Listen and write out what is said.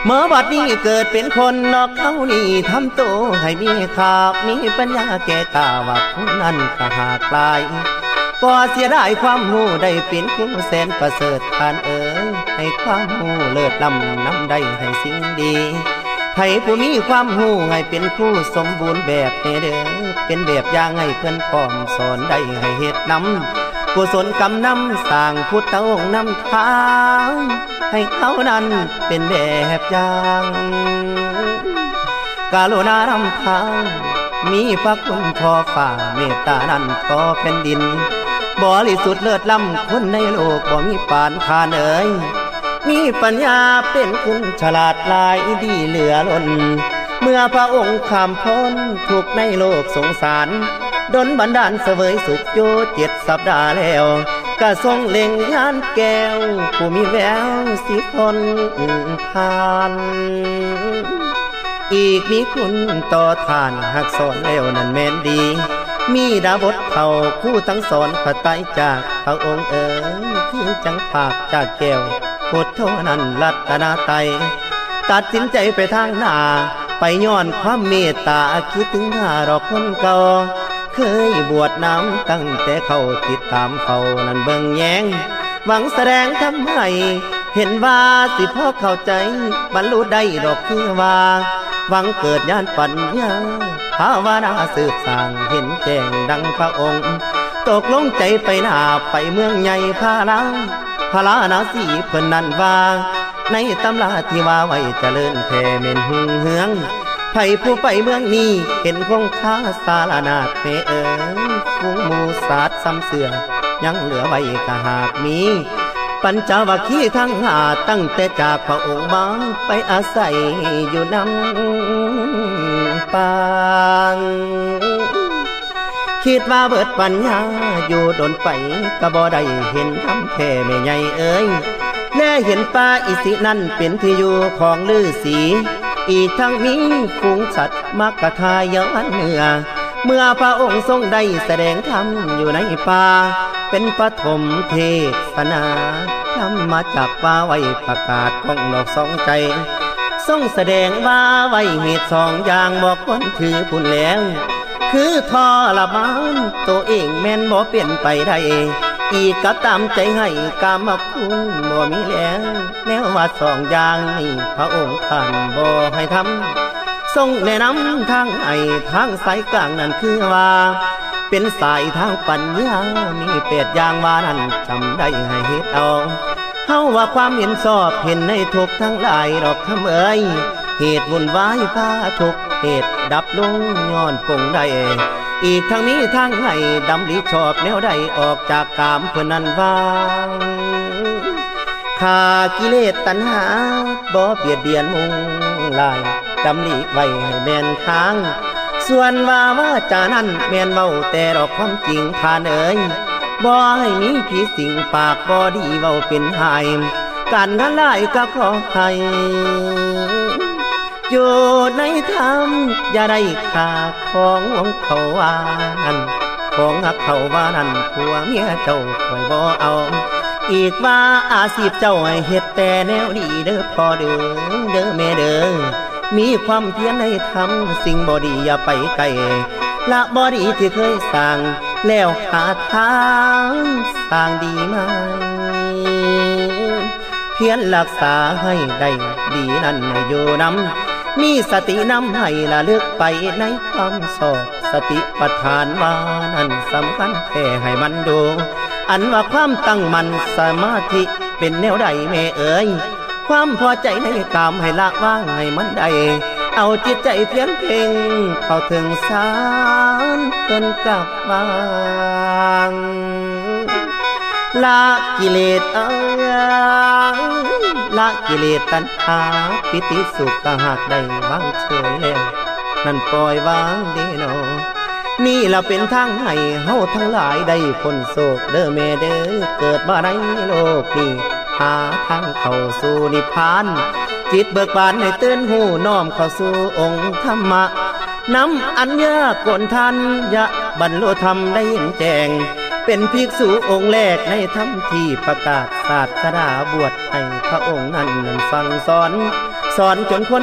เมื่อบัดนี้เกิดเป็นคนนอกเขานี่ทำโตให้มีข่าวมีปัญญาแก่กล้าว่าผู้นั้นก็หากลายก็เสียดายความหูได้เป็นผู้แสนประเสริฐทานให้ความหูเลิศล้ำนำได้ให้สิ่งดีให้ผู้มีความหูให้เป็นผู้สมบูรณ์แบบเด้อเป็นแบบอย่างให้เพื่อนพร้อมสอนได้ให้เฮ็ดนำกุศลกรรมนำสร้างพุทธองค์นำทางให้เขานั้นเป็นแบบอย่างกรุณานำทางมีพระคุณทอฟ้าเมตตานั้นทอแผ่นดินบริสุทธิ์เลิศล้ำคนในโลกบ่มีปานทานมีปัญญาเป็นคุณฉลาดหลายดีเหลือล้นเมื่อพระองค์ข้ามพ้นทุกในโลกสงสารดลบันดาลเสวยสุขอยู่7 สัปดาห์แล้วก็ทรงเล็งยานแก้วผู้มีแววสิพ้นผ่านอีกมีคุณต่อทานหากสอนแล้วนั้นแม่นดีมีดาบทเผ่าผู้ทั้งสอนพระไตรจากพระองค์ที่จังภาคจากแก้วพุทโธนั้นรัตนาไตตัดสินใจไปทางหน้าไปย้อนความเมตตาคิดถึงหน้ารอกคนเก่าเคยบวชน้ำตั้งแต่เขาติดตามเฝ้านั้นเบิ่งแยงหวังแสดงทำให้เห็นว่าสิพ่อเข้าใจบรรลุได้ดอกคือว่าหวังเกิดญาณปัญญาภาวนาสืบสร้างเห็นแจ้งดังพระองค์ตกลงใจไปหน้าไปเมืองใหญ่พาลานาสีเพิ่นนั้นว่าในตำราที่ว่าไว้เจริญแผ่เม่นหุ่งเหืองไผผู้ไปเมืองนี้เห็นคงค่าสารนาฏเมฟูงหมูสาดซ้ำเสือยังเหลือไว้ก็หากมีปัญจวัคคีย์ทั้งห้าตั้งแต่จากพระองค์มาไปอาศัยอยู่นำปางคิดว่าเบิดปัญญาอยู่ดนไปก็บ่ได้เห็นทำแค่แม่ใหญ่แลเห็นป่าอิสินั่นเป็นที่อยู่ของฤาษีอีกทั้งมีฝูงสัตว์มักกะทายย้อนเนื้อเมื่อพระองค์ทรงได้แสดงธรรมอยู่ในป่าเป็นปฐมเทศนาธรรมมาจากป่าไว้ประกาศของนอกสองใจทรงแสดงว่าไว้เหตุ2 อย่างบอกคนถือพุ่นแล้วคือทรมานตัวเองแม่นบ่เปลี่ยนไปได้อีกก็ตามใจให้กามคุณบ่มีแล้วแนวว่า2 อย่างนี้พระองค์ท่านบ่ให้ทำทรงแนะนำทางให้ทางสายกลางนั่นคือว่าเป็นสายทางปัญญามี8 อย่างว่านั้นจำได้ให้เฮ็ดเอาเฮาว่าความเห็นชอบเห็นในทุกทั้งหลายดอกคำเหตุวุ่นวายพาทุกเหตุดับลงย้อนปงได้อีกทั้งนี้ทางให้ดำริชอบแนวใดออกจากกามเพื่อนั้นว่างข้ากิเลสตัณหาบ่เบียดเบียนมุงลายดำริไว้ให้แม่นทางส่วนว่าจานั้นแม่นเว้าแต่ดอกความจริงทานบ่ให้มีผีสิงปากบ่ดีเว้าเป็นหายการงานหลายก็ขอให้อยู่ในธรรมอย่าได้ขาของเขาว่านั้นของเขาว่านั้นผัวเมียเจ้าคอยบ่เอาอีกว่าอาชีพเจ้าให้เฮ็ดแต่แนวดีเด้อพ่อเด้อแม่เด้อมีความเพียรให้ทำสิ่งบ่ดีอย่าไปไกลละบ่ดีที่เคยสร้างแล้วหาทางสร้างดีมาเพียรรักษาให้ได้ดีนั่นอยู่นำมีสตินำให้ละเลือกไปในความสอบสติปัฏฐานว่านั้นสำคัญแค่ให้มันดูอันว่าความตั้งมั่นสมาธิเป็นแนวใดแม่ความพอใจในกามให้ละว่างให้มันได้เอาจิตใจเพียงเพ่งเข้าถึงสารเกินกับวางละกิเลสละกิเลสตัณหาปิติสุขก็หากได้วางเฉยแล้วนั่นปล่อยวางดีโนนี่เราเป็นทางให้เฮาทั้งหลายได้พ้นโศกเด้อแม่เด้อเกิดมาในโลกนี้หาทางเข้าสู่นิพพานจิตเบิกบานให้ตื่นหูน้อมเข้าสู่องค์ธรรมะนำอัญญากลทันยะบรรลุธรรมได้เห็นแจ้งเป็นภิกษุองค์แรกในธรรมที่ประกาศศาสนาบวชให้พระองค์นั้นฟังสอน สอนจนคน